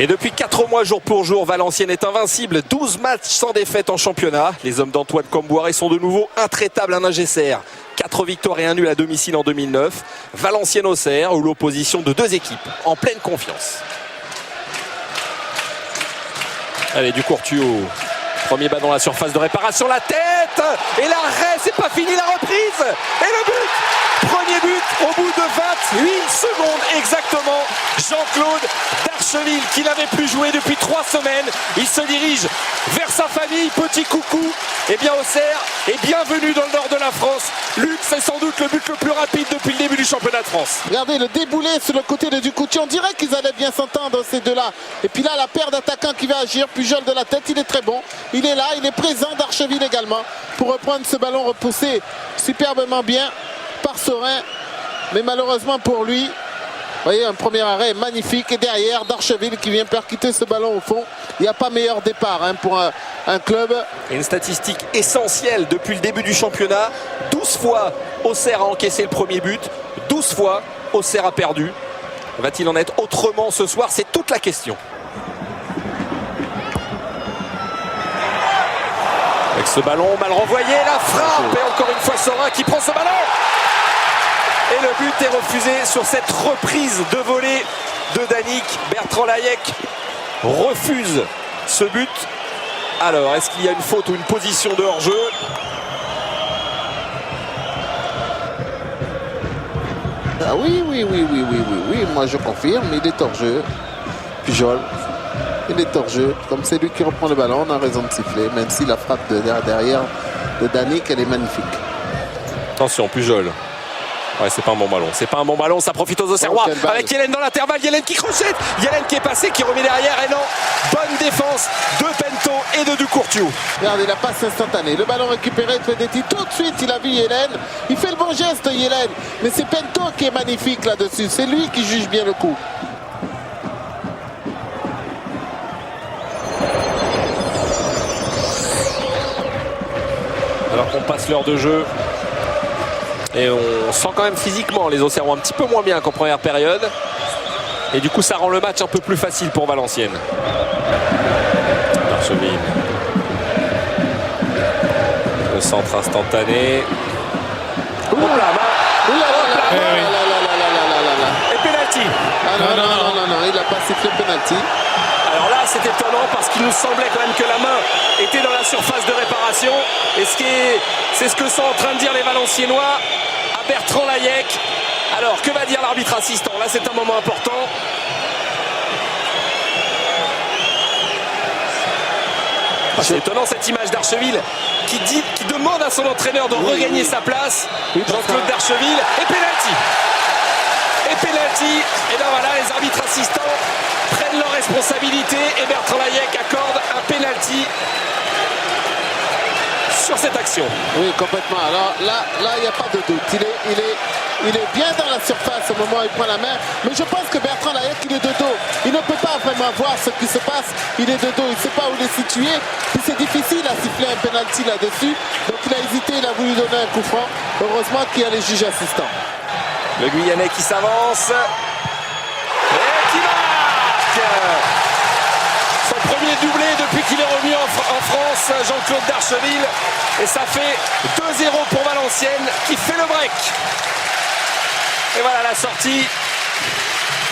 Et depuis 4 mois jour pour jour, Valenciennes est invincible. 12 matchs sans défaite en championnat. Les hommes d'Antoine Comboiré sont de nouveau intraitables à Ningesser. 4 victoires et 1 nul à domicile en 2009. Valenciennes-Auxerre, où l'opposition de 2 équipes en pleine confiance. Allez, du Courtiou. Premier bas dans la surface de réparation, la tête. Et l'arrêt, c'est pas fini, la reprise. Et le but. Premier but au bout de 28 secondes exactement. Jean-Claude Darcheville qui n'avait plus joué depuis 3 semaines. Il se dirige vers sa famille. Petit coucou. Eh bien Auxerre est bienvenue dans le nord de la France. Luc, c'est sans doute le but le plus rapide depuis le début du championnat de France. Regardez le déboulé sur le côté de Ducoutier. On dirait qu'ils allaient bien s'entendre ces deux-là. Et puis là, la paire d'attaquants qui va agir. Pujol de la tête, il est très bon. Il est là, il est présent. Darcheville également pour reprendre ce ballon repoussé superbement bien par Saurin. Mais malheureusement pour lui, vous voyez, un premier arrêt magnifique. Et derrière, Darcheville qui vient percuter ce ballon au fond. Il n'y a pas meilleur départ pour un club. Et une statistique essentielle depuis le début du championnat. 12 fois, Auxerre a encaissé le premier but. 12 fois, Auxerre a perdu. Va-t-il en être autrement ce soir? C'est toute la question. Avec ce ballon mal renvoyé, la frappe. Et encore une fois, Saurin qui prend ce ballon. Et le but est refusé sur cette reprise de volée de Danick. Bertrand Layec refuse ce but. Alors, est-ce qu'il y a une faute ou une position de hors-jeu? Ah oui, moi je confirme, il est hors-jeu. Pujol, il est hors-jeu. Comme c'est lui qui reprend le ballon, on a raison de siffler, même si la frappe de derrière de Danick, elle est magnifique. Attention, Pujol. Ouais, c'est pas un bon ballon. C'est pas un bon ballon. Ça profite aux Auxerrois. Avec Yellen dans l'intervalle. Yellen qui crochette. Yellen qui est passé, qui remet derrière. Et non. Bonne défense de Pento et de Ducourtiou. Regardez la passe instantanée. Le ballon récupéré. Twedetti. Tout de suite, il a vu Yellen. Il fait le bon geste, Yellen. Mais c'est Pento qui est magnifique là-dessus. C'est lui qui juge bien le coup. Alors qu'on passe l'heure de jeu. Et on sent quand même physiquement les Auxerrois un petit peu moins bien qu'en première période. Et du coup, ça rend le match un peu plus facile pour Valenciennes. Darcheville. Le centre instantané. Hop là, et penalty. Non, il n'a pas sifflé penalty. Alors là, c'est étonnant parce qu'il nous semblait quand même que la main était dans la surface de réparation. Et c'est ce que sont en train de dire les Valenciennois à Bertrand Layec. Alors, que va dire l'arbitre assistant? Là, c'est un moment important. C'est étonnant cette image d'Archeville qui demande à son entraîneur de regagner sa place. Jean-Claude Darcheville. Et penalty. Et penalty. Et là, voilà, les arbitres assistants prennent leurs responsabilités et Bertrand Layec accorde un penalty sur cette action. Oui, complètement. Alors là, il n'y a pas de doute. Il est bien dans la surface au moment où il prend la main. Mais je pense que Bertrand Layec, il est de dos. Il ne peut pas vraiment voir ce qui se passe. Il est de dos. Il ne sait pas où il est situé. Puis c'est difficile à siffler un penalty là-dessus. Donc il a hésité. Il a voulu donner un coup franc. Heureusement qu'il y a les juges assistants. Le Guyanais qui s'avance. Et qui marque! Son premier doublé depuis qu'il est revenu en France, Jean-Claude Darcheville. Et ça fait 2-0 pour Valenciennes qui fait le break. Et voilà la sortie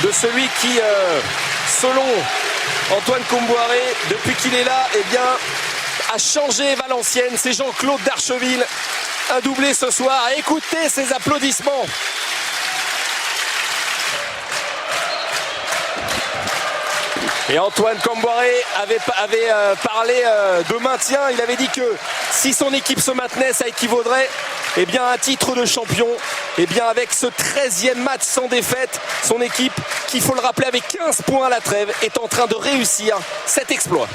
de celui qui, selon Antoine Comboiré, depuis qu'il est là, eh bien, a changé Valenciennes. C'est Jean-Claude Darcheville. Un doublé ce soir. Écoutez ces applaudissements. Et Antoine Comboiré avait parlé de maintien. Il avait dit que si son équipe se maintenait, ça équivaudrait à un titre de champion. Et bien avec ce 13e match sans défaite, son équipe, qu'il faut le rappeler avec 15 points à la trêve, est en train de réussir cet exploit.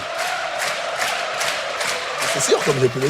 C'est sûr, comme j'ai pu le dire.